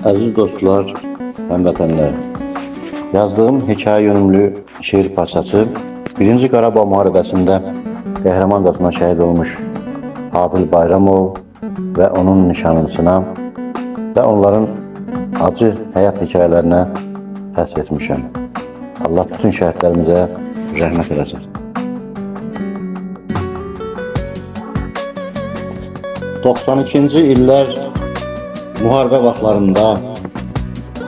Aziz dostlar, həmvətənlər, yazdığım hekayə yönümlü şeir parçası 1-ci Qarabağ müharibəsində qəhrəmancasına şəhid olmuş Habil Bayramov və onun nişanlısına və onların acı həyat hekayələrinə həsr etmişəm. Allah bütün şəhidlərimizə rəhmət eləsin. 92-ci illər müharibə vaxtlarında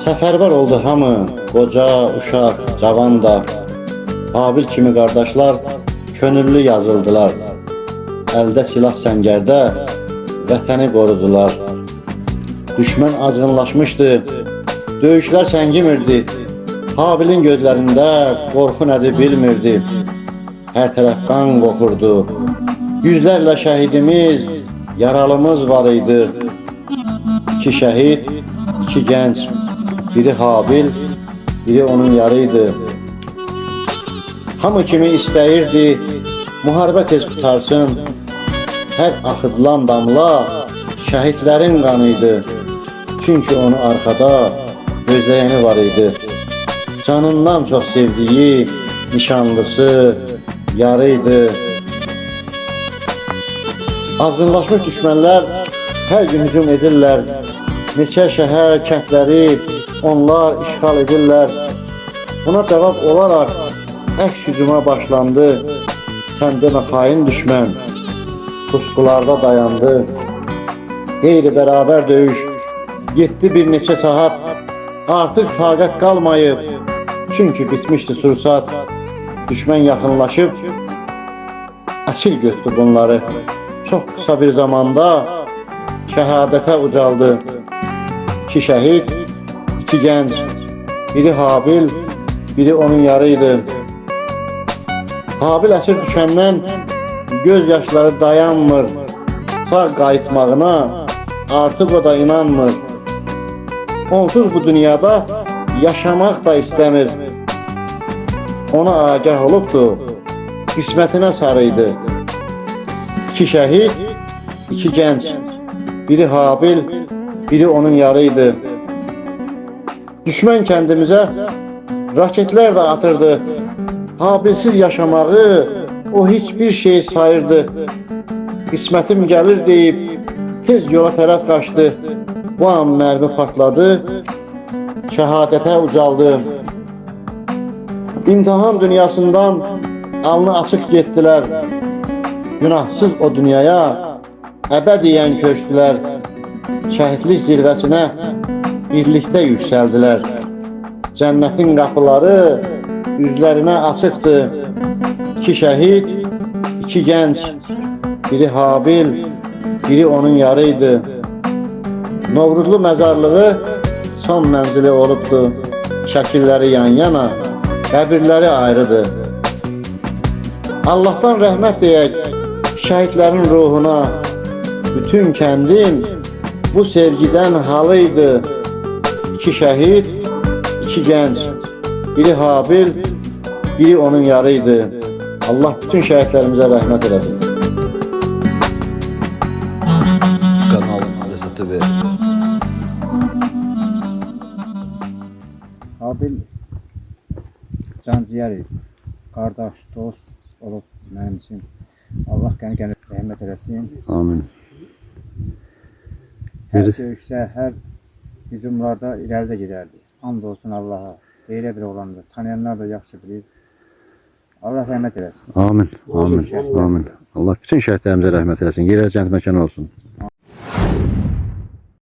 səfərbər oldu hamı, qoca, uşaq, cavan da. Habil kimi qardaşlar könüllü yazıldılar. Əldə silah səngərdə vətəni qorudular. Düşmən azğınlaşmışdı, döyüşlər səngimirdi. Habilin gözlərində qorxu nədir bilmirdi. Hər tərəf qan qoxurdu. Yüzlərlə şəhidimiz, yaralımız var idi. 2 şəhid, 2 gənc, biri Habil, biri onun yarıydı. Hamı kimi istəyirdi, müharibə tez qutarsın. Hər axıdılan damla şəhidlərin qanıydı. Çünki onu arxada gözləyəni var idi. Canından çox sevdiyi nişanlısı yarıydı. Azğınlaşmış düşmənlər hər gün hücum edirlər. Neçə şəhər, kəndləri onlar işğal edirlər. Buna cavab olaraq əks hücuma başlandı. Sən demə xain düşmən pusqularda dayandı. Qeyri-bərabər döyüş getdi bir neçə saat. Artıq taqət qalmayıb, çünki bitmişdi sursat. Düşmən yaxınlaşıb əsir götürdü bunları. Çox qısa bir zamanda şəhadətə ucaldı. 2 şəhid, 2 gənc, biri Habil, biri onun yarıydı. Habil əsir düşəndən göz yaşları dayanmır. Sağ qayıtmağına artıq o da inanmır. Onsuz bu dünyada yaşamaq da istəmir. Ona agah olubdu, qismətinə sarıydı. 2 şəhid, 2 gənc, biri Habil, biri onun yarıydı. Düşmən kəndimizə raketlər də atırdı. Habilsiz yaşamağı o hiçbir şey sayırdı. Qismətim gəlir deyib tez yola tərəf qaçdı. Bu an mərmi partladı, şəhadətə ucaldı. İmtihan dünyasından alnı açıq getdilər. Günahsız o dünyaya əbədiyyən köçdülər. Şəhidlik zirvəsinə birlikdə yüksəldilər. Cənnətin qapıları üzlərinə açıqdır. 2 şəhid, 2 gənc, biri Habil, biri onun yarıydı. Novruzlu məzarlığı son mənzili olubdu. Şəkilləri yan-yana, qəbirləri ayrıdır. Allahdan rəhmət deyək şəhidlərin ruhuna. Bütün kəndin bu sevgidən halıydı. 2 şəhid, 2 gənc, biri Habil, biri onun yarıydı. Allah bütün şəhidlərimizə rəhmət eləsin. Kanal Rəzatı ver. Habil canciyər, qardaş, dost olub mənim üçün. Allah qəni rəhmət eləsin. Amin. Hər döyüşdə, hər hücumlarda irəlidə gedərdi. Hamd olsun Allaha. Belə bir oğlandır. Tanıyanlar da yaxşı bilir. Allah rəhmət eləsin. Amin. Amin. Amin. Allah bütün şəhidlərimizə rəhmət eləsin. Yerə cənnət məkanı olsun.